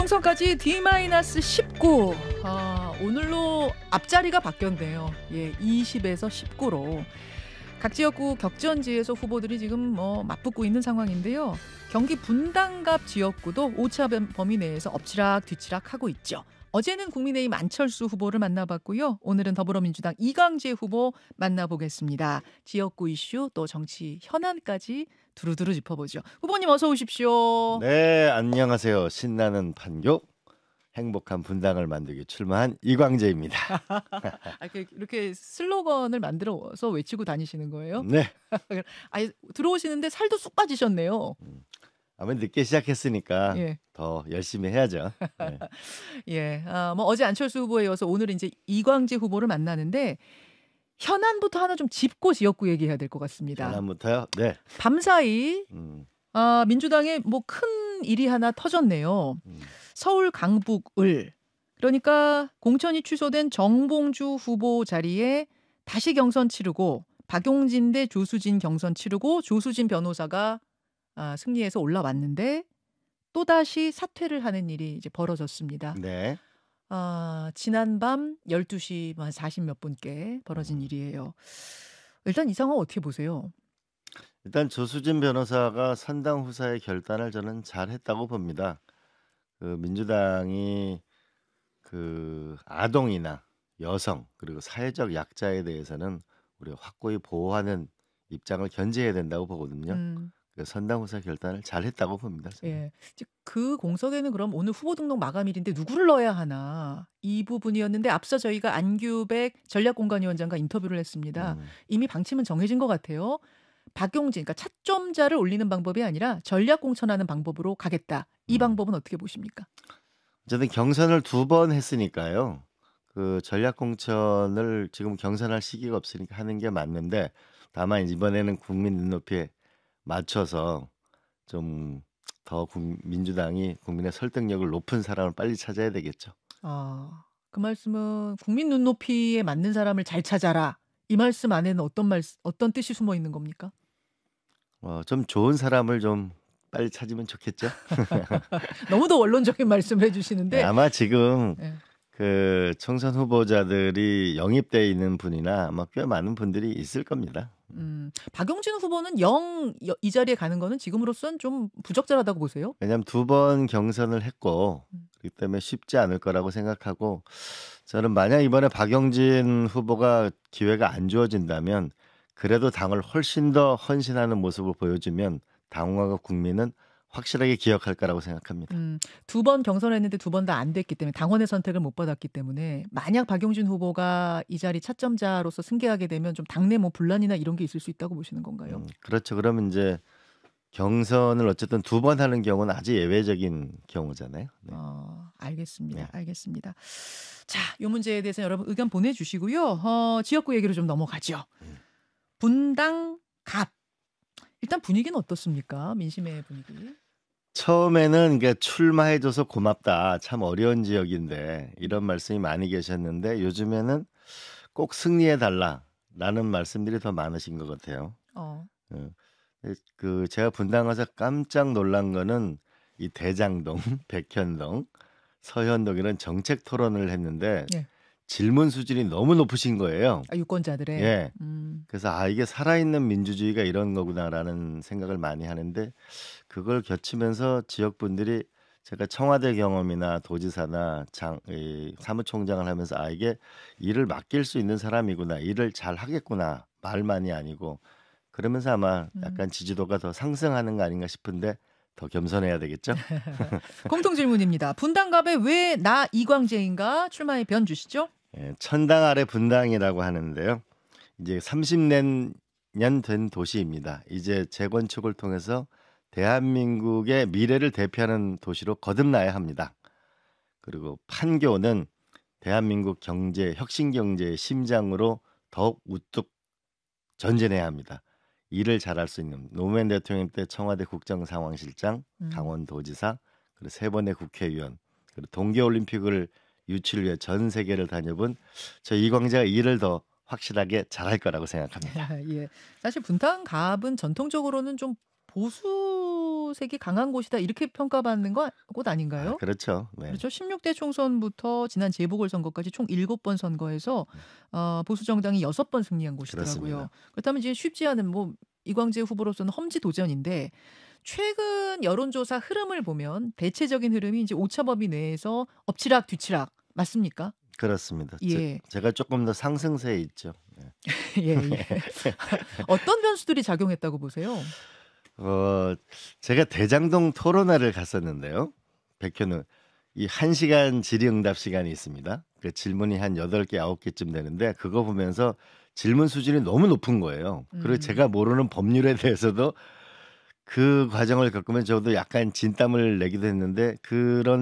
당선까지 D-19. 오늘로 앞자리가 바뀌었네요. 20에서 19로. 각 지역구 격전지에서 후보들이 지금 맞붙고 있는 상황인데요. 경기 분당갑 지역구도 오차 범위 내에서 엎치락 뒤치락 하고 있죠. 어제는 국민의힘 안철수 후보를 만나봤고요. 오늘은 더불어민주당 이광재 후보 만나보겠습니다. 지역구 이슈 또 정치 현안까지 두루두루 짚어보죠. 후보님 어서 오십시오. 네, 안녕하세요. 신나는 판교, 행복한 분당을 만들기 출마한 이광재입니다. 이렇게 슬로건을 만들어서 외치고 다니시는 거예요? 네. 들어오시는데 살도 쑥 빠지셨네요. 아마 늦게 시작했으니까 더 열심히 해야죠. 네. 어제 안철수 후보에 이어서 오늘 이제 이광재 후보를 만나는데 현안부터 하나 좀 짚고 지역구 얘기해야 될 것 같습니다. 현안부터요? 네. 밤사이 민주당에 큰 일이 하나 터졌네요. 서울 강북을 그러니까 공천이 취소된 정봉주 후보 자리에 다시 경선 치르고 박용진 대 조수진 경선 치르고 조수진 변호사가 승리해서 올라왔는데 또다시 사퇴를 하는 일이 이제 벌어졌습니다. 네. 지난밤 12시 40몇 분께 벌어진 일이에요. 일단 이 상황 어떻게 보세요? 일단 조수진 변호사가 선당 후사의 결단을 저는 잘했다고 봅니다. 민주당이 아동이나 여성 그리고 사회적 약자에 대해서는 우리가 확고히 보호하는 입장을 견지해야 된다고 보거든요. 선당 후사 결단을 잘했다고 봅니다. 예. 그 공석에는 그럼 오늘 후보 등록 마감일인데 누구를 넣어야 하나 이 부분이었는데 앞서 저희가 안규백 전략공관위원장과 인터뷰를 했습니다. 이미 방침은 정해진 것 같아요. 박용진, 그러니까 차점자를 올리는 방법이 아니라 전략 공천하는 방법으로 가겠다. 이 방법은 어떻게 보십니까? 저는 경선을 2번 했으니까요. 전략 공천을 지금 경선할 시기가 없으니까 하는 게 맞는데 다만 이번에는 국민 눈높이에 맞춰서 좀 더 민주당이 국민의 설득력을 높은 사람을 빨리 찾아야 되겠죠. 그 말씀은 국민 눈높이에 맞는 사람을 잘 찾아라. 이 말씀 안에는 어떤 뜻이 숨어 있는 겁니까? 좀 좋은 사람을 좀 빨리 찾으면 좋겠죠. 너무도 원론적인 말씀을 해주시는데 네, 아마 지금 총선 후보자들이 영입되어 있는 분이나 아마 꽤 많은 분들이 있을 겁니다. 박용진 후보는 이 자리에 가는 거는 지금으로선 좀 부적절하다고 보세요? 왜냐하면 2번 경선을 했고 그렇기 때문에 쉽지 않을 거라고 생각하고 저는 만약 이번에 박용진 후보가 기회가 안 주어진다면 그래도 당을 훨씬 더 헌신하는 모습을 보여주면 당과 국민은 확실하게 기억할 거라고 생각합니다. 2번 경선했는데 2번 다 안 됐기 때문에 당원의 선택을 못 받았기 때문에 만약 박용진 후보가 이 자리 차점자로서 승계하게 되면 좀 당내 분란이나 이런 게 있을 수 있다고 보시는 건가요? 그렇죠. 그러면 이제 경선을 어쨌든 2번 하는 경우는 아주 예외적인 경우잖아요. 네. 알겠습니다. 네. 알겠습니다. 자, 이 문제에 대해서 여러분 의견 보내주시고요. 지역구 얘기로 좀 넘어가죠. 분당갑. 일단 분위기는 어떻습니까? 민심의 분위기. 처음에는 출마해줘서 고맙다. 참 어려운 지역인데 이런 말씀이 많이 계셨는데 요즘에는 꼭 승리해달라라는 말씀들이 더 많으신 것 같아요. 제가 분당 가서 깜짝 놀란 거는 이 대장동, 백현동, 서현동 이런 정책 토론을 했는데 질문 수준이 너무 높으신 거예요. 유권자들의. 예. 그래서 이게 살아있는 민주주의가 이런 거구나라는 생각을 많이 하는데 그걸 겹치면서 지역분들이 제가 청와대 경험이나 도지사나 사무총장을 하면서 이게 일을 맡길 수 있는 사람이구나, 일을 잘 하겠구나, 말만이 아니고 그러면서 아마 약간 지지도가 더 상승하는 거 아닌가 싶은데 더 겸손해야 되겠죠? 공통 질문입니다. 분당갑에 왜 나 이광재인가 출마의 변 주시죠? 천당 아래 분당이라고 하는데요. 이제 30년 된 도시입니다. 이제 재건축을 통해서 대한민국의 미래를 대표하는 도시로 거듭나야 합니다. 그리고 판교는 대한민국 혁신 경제의 심장으로 더욱 우뚝 전진해야 합니다. 일을 잘할 수 있는 노무현 대통령 때 청와대 국정상황실장, 강원도지사, 그리고 3번의 국회의원, 그리고 동계올림픽을 유치를 위해 전 세계를 다녀본 저 이광재가 일을 더 확실하게 잘할 거라고 생각합니다. 사실 분당갑은 전통적으로는 좀 보수 보수색이 강한 곳이다 이렇게 평가받는 곳 아닌가요? 그렇죠. 네. 그렇죠. 16대 총선부터 지난 재보궐선거까지 총 7번 선거에서 보수 정당이 6번 승리한 곳이더라고요. 그렇습니다. 그렇다면 이제 쉽지 않은 뭐 이광재 후보로서는 험지 도전인데 최근 여론조사 흐름을 보면 대체적인 흐름이 이제 오차범위 내에서 엎치락 뒤치락 맞습니까? 그렇습니다. 예. 제가 조금 더 상승세에 있죠. 네. 예, 예. 어떤 변수들이 작용했다고 보세요? 제가 대장동 토론회를 갔었는데요. 백현우 이 1시간 질의응답 시간이 있습니다. 그 질문이 한 8개, 9개쯤 되는데 그거 보면서 질문 수준이 너무 높은 거예요. 그리고 제가 모르는 법률에 대해서도 그 과정을 겪으면 저도 약간 진땀을 내기도 했는데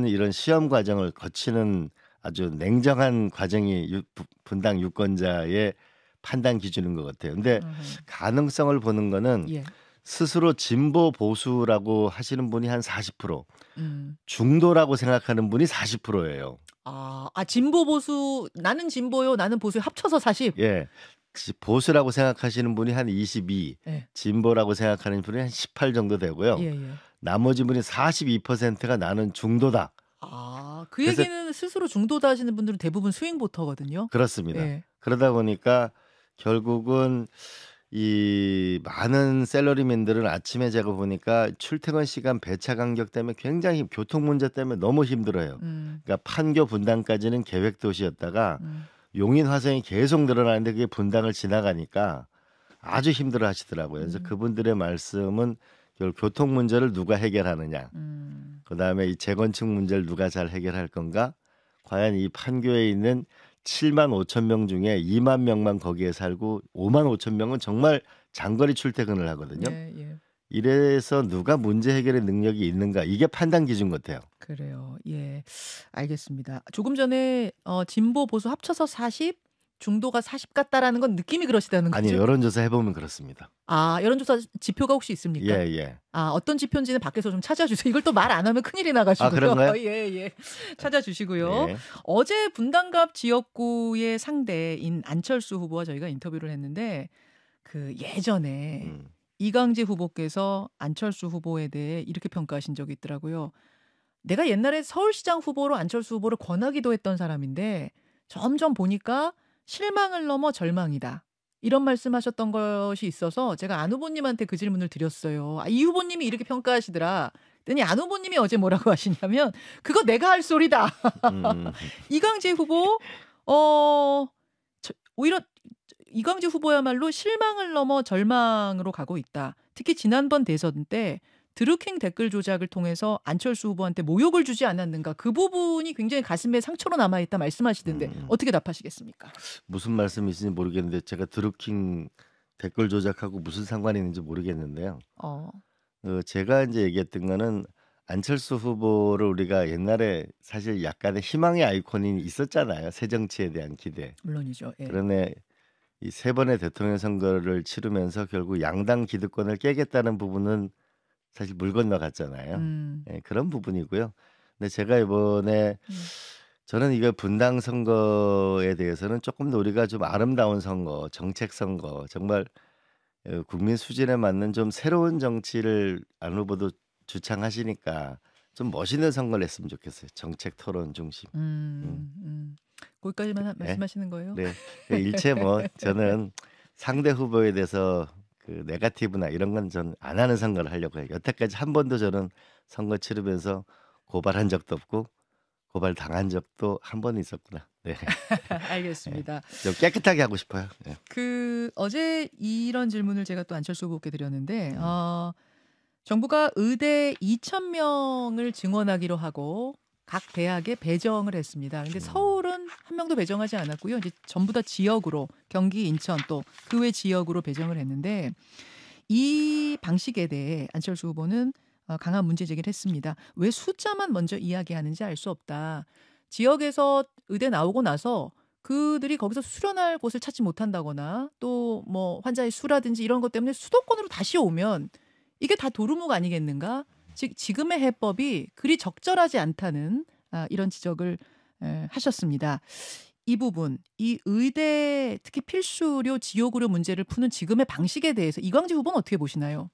이런 시험 과정을 거치는 아주 냉정한 과정이 분당 유권자의 판단 기준인 것 같아요. 근데 가능성을 보는 거는 예. 스스로 진보 보수라고 하시는 분이 한 40%, 중도라고 생각하는 분이 40%예요. 진보 보수 나는 진보요, 나는 보수 합쳐서 40. 예. 보수라고 생각하시는 분이 한 22, 예. 진보라고 생각하는 분이 한 18 정도 되고요. 예, 예. 나머지 분이 42%가 나는 중도다. 그 얘기는 스스로 중도다 하시는 분들은 대부분 스윙 보터거든요. 그렇습니다. 예. 그러다 보니까 결국은 이 많은 샐러리맨들은 아침에 제가 보니까 출퇴근 시간 배차 간격 때문에 굉장히 교통 문제 때문에 너무 힘들어요. 그러니까 판교 분당까지는 계획 도시였다가 용인 화성이 계속 늘어나는데 그게 분당을 지나가니까 아주 힘들어 하시더라고요. 그래서 그분들의 말씀은 결국 교통 문제를 누가 해결하느냐. 그다음에 이 재건축 문제를 누가 잘 해결할 건가? 과연 이 판교에 있는 7만 5천 명 중에 2만 명만 거기에 살고 5만 5천 명은 정말 장거리 출퇴근을 하거든요. 예, 예. 이래서 누가 문제 해결의 능력이 있는가? 이게 판단 기준 같아요. 그래요. 예. 알겠습니다. 조금 전에 진보 보수 합쳐서 40, 중도가 40 같다라는 건 느낌이 그러시다는 거죠? 아니요. 여론조사 해보면 그렇습니다. 여론조사 지표가 혹시 있습니까? 예, 예. 어떤 지표인지는 밖에서 좀 찾아주세요. 이걸 또 말 안 하면 큰일이 나가지고요. 그런가요? 예, 예. 찾아주시고요. 예. 어제 분당갑 지역구의 상대인 안철수 후보와 저희가 인터뷰를 했는데 그 예전에 이광재 후보께서 안철수 후보에 대해 이렇게 평가하신 적이 있더라고요. 내가 옛날에 서울시장 후보로 안철수 후보를 권하기도 했던 사람인데 점점 보니까 실망을 넘어 절망이다. 이런 말씀하셨던 것이 있어서 제가 안 후보님한테 그 질문을 드렸어요. 이 후보님이 이렇게 평가하시더라. 그랬더니 안 후보님이 어제 뭐라고 하시냐면 그거 내가 할 소리다. 이광재 후보 오히려 이광재 후보야말로 실망을 넘어 절망으로 가고 있다. 특히 지난번 대선 때 드루킹 댓글 조작을 통해서 안철수 후보한테 모욕을 주지 않았는가. 그 부분이 굉장히 가슴에 상처로 남아있다 말씀하시던데 어떻게 답하시겠습니까? 무슨 말씀이신지 모르겠는데 제가 드루킹 댓글 조작하고 무슨 상관이 있는지 모르겠는데요. 제가 이제 얘기했던 거는 안철수 후보를 우리가 옛날에 사실 약간의 희망의 아이콘이 있었잖아요. 새 정치에 대한 기대. 물론이죠. 예. 그런데 이 3번의 대통령 선거를 치르면서 결국 양당 기득권을 깨겠다는 부분은 사실 물 건너갔잖아요. 예, 그런 부분이고요. 근데 제가 이번에 저는 이거 분당 선거에 대해서는 조금 더 우리가 좀 아름다운 선거, 정책 선거, 정말 국민 수준에 맞는 좀 새로운 정치를 안 후보도 주창하시니까 좀 멋있는 선거를 했으면 좋겠어요. 정책 토론 중심. 거기까지만 네. 말씀하시는 거예요? 네. 일체 저는 상대 후보에 대해서 그 네거티브나 이런 건 전 안 하는 선거를 하려고 해요. 여태까지 한 번도 저는 선거 치르면서 고발한 적도 없고 고발 당한 적도 한 번 있었구나. 네. 알겠습니다. 좀 깨끗하게 하고 싶어요. 네. 어제 이런 질문을 제가 또 안철수 후보께 드렸는데 정부가 의대 2,000명을 증원하기로 하고 각 대학에 배정을 했습니다. 근데 서울은 한 명도 배정하지 않았고요. 이제 전부 다 지역으로 경기, 인천 또 그 외 지역으로 배정을 했는데 이 방식에 대해 안철수 후보는 강한 문제 제기를 했습니다. 왜 숫자만 먼저 이야기하는지 알 수 없다. 지역에서 의대 나오고 나서 그들이 거기서 수련할 곳을 찾지 못한다거나 또 뭐 환자의 수라든지 이런 것 때문에 수도권으로 다시 오면 이게 다 도루묵 아니겠는가? 지금의 해법이 그리 적절하지 않다는 이런 지적을 하셨습니다. 이 부분, 이 의대 특히 필수료, 지역의료 문제를 푸는 지금의 방식에 대해서 이광재 후보는 어떻게 보시나요?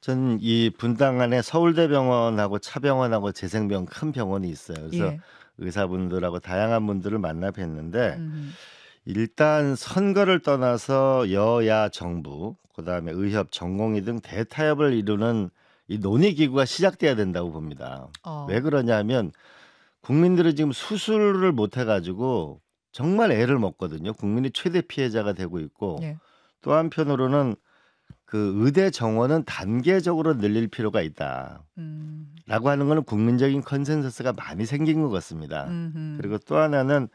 저는 이 분당 안에 서울대병원하고 차병원하고 재생병원 큰 병원이 있어요. 그래서 예. 의사분들하고 다양한 분들을 만나 뵀는데 음. 일단 선거를 떠나서 여야 정부, 그다음에 의협, 전공의 등 대타협을 이루는 이 논의 기구가 시작돼야 된다고 봅니다. 왜 어. 그러냐면 국민들이 지금 수술을 못 해가지고 정말 애를 먹거든요. 국민이 최대 피해자가 되고 있고 예. 또 한편으로는 그 의대 정원은 단계적으로 늘릴 필요가 있다라고 음. 하는 거는 국민적인 컨센서스가 많이 생긴 것 같습니다. 음음. 그리고 또 하나는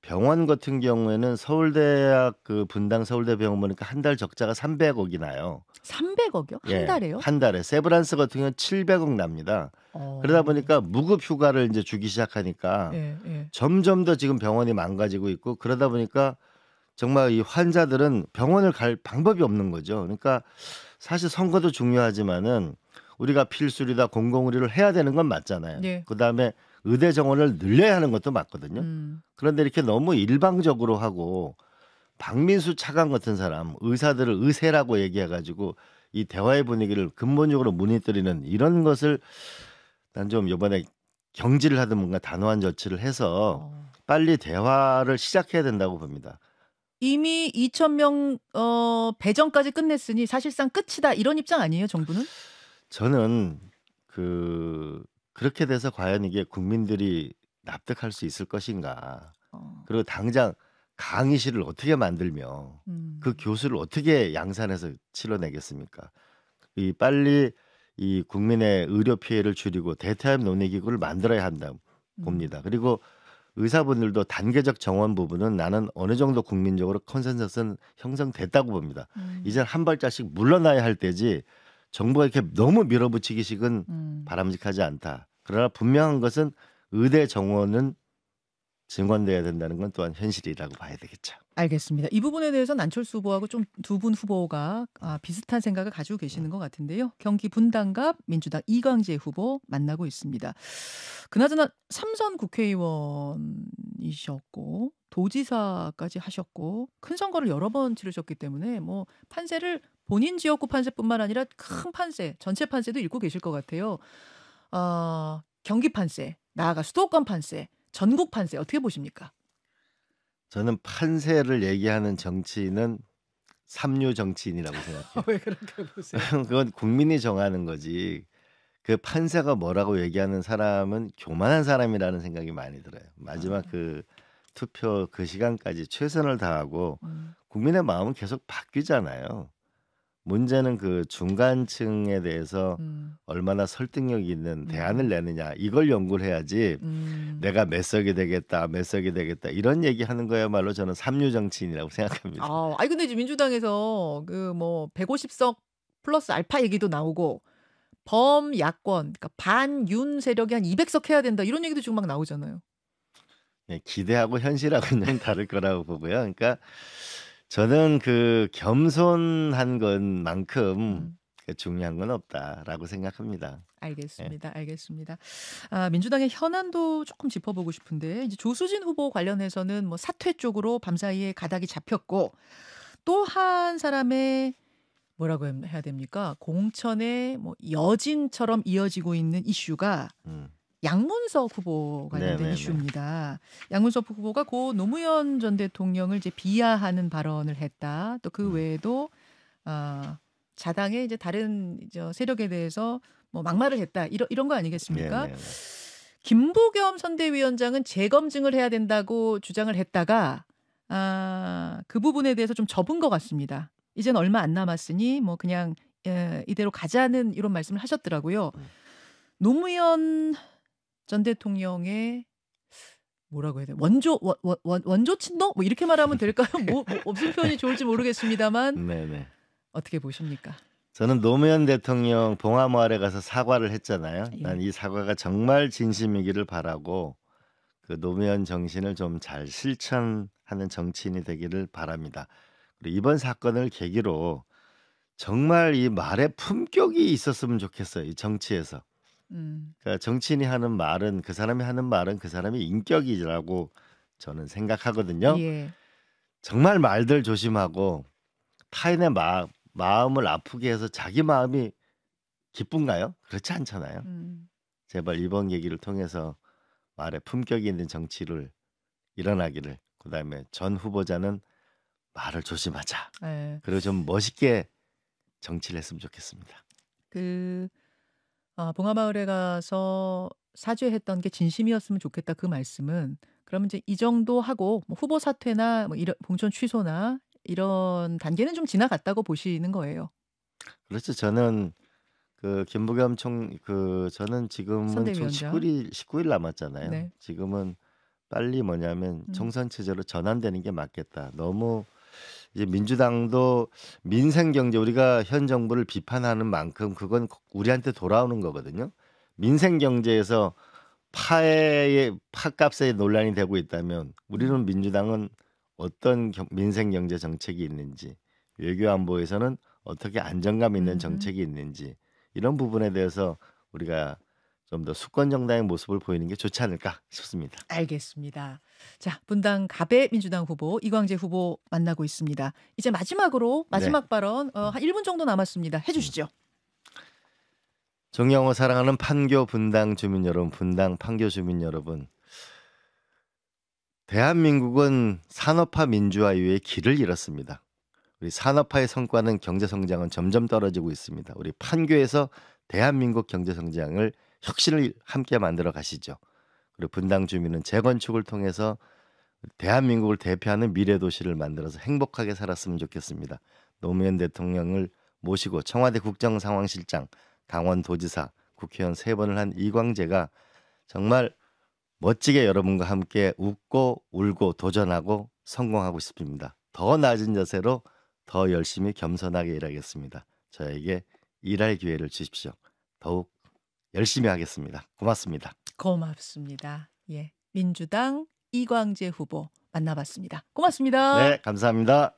병원 같은 경우에는 서울대학 그 분당 서울대병원 보니까 한 달 적자가 300억이 나요. 300억이요? 한 예. 달에요? 한 달에. 세브란스 같은 경우는 700억 납니다. 그러다 어. 보니까 무급 휴가를 이제 주기 시작하니까 예 예. 점점 더 지금 병원이 망가지고 있고 그러다 보니까 정말 이 환자들은 병원을 갈 방법이 없는 거죠. 그러니까 사실 선거도 중요하지만은 우리가 필수리다 공공의료를 해야 되는 건 맞잖아요. 예. 그다음에 의대 정원을 늘려야 하는 것도 맞거든요. 음. 그런데 이렇게 너무 일방적으로 하고 박민수 차관 같은 사람 의사들을 의세라고 얘기해 가지고 이 대화의 분위기를 근본적으로 무너뜨리는 이런 것을 난 좀 이번에 경질을 하든 뭔가 단호한 조치를 해서 어. 빨리 대화를 시작해야 된다고 봅니다. 이미 2,000명 배정까지 끝냈으니 사실상 끝이다 이런 입장 아니에요, 정부는? 저는 그렇게 돼서 과연 이게 국민들이 납득할 수 있을 것인가. 어. 그리고 당장 강의실을 어떻게 만들며 그 음. 교수를 어떻게 양산해서 치러내겠습니까? 이 빨리 이 국민의 의료 피해를 줄이고 대타협 논의 기구를 만들어야 한다 음. 봅니다. 그리고 의사분들도 단계적 정원 부분은 나는 어느 정도 국민적으로 컨센서스는 형성됐다고 봅니다. 음. 이제 한 발자씩 물러나야 할 때지 정부가 이렇게 너무 밀어붙이기식은 음. 바람직하지 않다. 그러나 분명한 것은 의대 정원은 증원돼야 된다는 건 또한 현실이라고 봐야 되겠죠. 알겠습니다. 이 부분에 대해서는 안철수 후보하고 좀 두 분 후보가 비슷한 생각을 가지고 계시는 것 같은데요. 경기 분당갑 민주당 이광재 후보 만나고 있습니다. 그나저나 3선 국회의원이셨고 도지사까지 하셨고 큰 선거를 여러 번 치르셨기 때문에 뭐 판세를 본인 지역구 판세뿐만 아니라 큰 판세, 전체 판세도 읽고 계실 것 같아요. 경기 판세, 나아가 수도권 판세, 전국 판세 어떻게 보십니까? 저는 판세를 얘기하는 정치인은 삼류 정치인이라고 생각해요. 왜 그렇게 보세요? 그건 국민이 정하는 거지. 그 판세가 뭐라고 얘기하는 사람은 교만한 사람이라는 생각이 많이 들어요. 마지막 아. 그 투표 그 시간까지 최선을 다하고 음. 국민의 마음은 계속 바뀌잖아요. 문제는 그 중간층에 대해서 음. 얼마나 설득력 있는 대안을 음. 내느냐 이걸 연구를 해야지 음. 내가 몇 석이 되겠다 몇 석이 되겠다 이런 얘기하는 거야말로 저는 삼류 정치인이라고 생각합니다. 아니 근데 이제 민주당에서 그 뭐 150석 플러스 알파 얘기도 나오고 범야권 그러니까 반윤 세력이 한 200석 해야 된다 이런 얘기도 지금 막 나오잖아요. 예, 기대하고 현실하고는 다를 거라고 보고요. 그러니까 저는 그 겸손한 것만큼 음. 중요한 건 없다라고 생각합니다. 예. 알겠습니다. 알겠습니다. 민주당의 현안도 조금 짚어보고 싶은데 이제 조수진 후보 관련해서는 뭐 사퇴 쪽으로 밤사이에 가닥이 잡혔고 또 한 사람의 뭐라고 해야 됩니까? 공천의 뭐 여진처럼 이어지고 있는 이슈가 음. 양문석 후보 관련된 네네네. 이슈입니다. 양문석 후보가 고 노무현 전 대통령을 이제 비하하는 발언을 했다. 또 그 외에도 자당의 이제 다른 세력에 대해서 뭐 막말을 했다. 이런 거 아니겠습니까? 네네네. 김부겸 선대위원장은 재검증을 해야 된다고 주장을 했다가 그 부분에 대해서 좀 접은 것 같습니다. 이젠 얼마 안 남았으니 뭐 그냥 이대로 가자는 이런 말씀을 하셨더라고요. 노무현 전 대통령의 뭐라고 해야 돼요? 원조 친노? 뭐 이렇게 말하면 될까요? 뭐 무슨 표현이 좋을지 모르겠습니다만 네네. 어떻게 보십니까? 저는 노무현 대통령 봉화마을에 가서 사과를 했잖아요. 예. 난 이 사과가 정말 진심이기를 바라고 그 노무현 정신을 좀 잘 실천하는 정치인이 되기를 바랍니다. 그리고 이번 사건을 계기로 정말 이 말에 품격이 있었으면 좋겠어요. 이 정치에서. 음. 그러니까 정치인이 하는 말은 그 사람이 하는 말은 그 사람의 인격이라고 저는 생각하거든요. 예. 정말 말들 조심하고 타인의 마음을 아프게 해서 자기 마음이 기쁜가요? 그렇지 않잖아요. 음. 제발 이번 계기를 통해서 말에 품격이 있는 정치를 일어나기를. 그다음에 전 후보자는 말을 조심하자. 예. 그리고 좀 멋있게 정치를 했으면 좋겠습니다. 그 봉하마을에 가서 사죄했던 게 진심이었으면 좋겠다 그 말씀은 그러면 이제 이 정도 하고 뭐 후보 사퇴나 뭐 이런 공천 취소나 이런 단계는 좀 지나갔다고 보시는 거예요. 그렇죠. 저는 그 김부겸 저는 지금은 총 선대위원장. 19일 남았잖아요. 네. 지금은 빨리 뭐냐면 음. 총선 체제로 전환되는 게 맞겠다. 너무 이제 민주당도 민생 경제 우리가 현 정부를 비판하는 만큼 그건 우리한테 돌아오는 거거든요. 민생 경제에서 파값에 논란이 되고 있다면 우리는 민주당은 어떤 민생 경제 정책이 있는지 외교 안보에서는 어떻게 안정감 있는 음음. 정책이 있는지 이런 부분에 대해서 우리가 좀 더 수권 정당의 모습을 보이는 게 좋지 않을까 싶습니다. 알겠습니다. 자, 분당 갑의 민주당 후보 이광재 후보 만나고 있습니다. 이제 마지막으로 네. 마지막 발언 한 1분 정도 남았습니다. 해 주시죠. 존경하고 사랑하는 판교 분당 주민 여러분, 분당 판교 주민 여러분. 대한민국은 산업화 민주화 이후에 길을 잃었습니다. 우리 산업화의 성과는 경제 성장은 점점 떨어지고 있습니다. 우리 판교에서 대한민국 경제 성장을 혁신을 함께 만들어 가시죠. 그리고 분당 주민은 재건축을 통해서 대한민국을 대표하는 미래 도시를 만들어서 행복하게 살았으면 좋겠습니다. 노무현 대통령을 모시고 청와대 국정상황실장, 강원도지사, 국회의원 3번을 한 이광재가 정말 멋지게 여러분과 함께 웃고 울고 도전하고 성공하고 싶습니다. 더 낮은 자세로 더 열심히 겸손하게 일하겠습니다. 저에게 일할 기회를 주십시오. 더욱 열심히 하겠습니다. 고맙습니다. 고맙습니다. 예. 민주당 이광재 후보 만나봤습니다. 고맙습니다. 네, 감사합니다.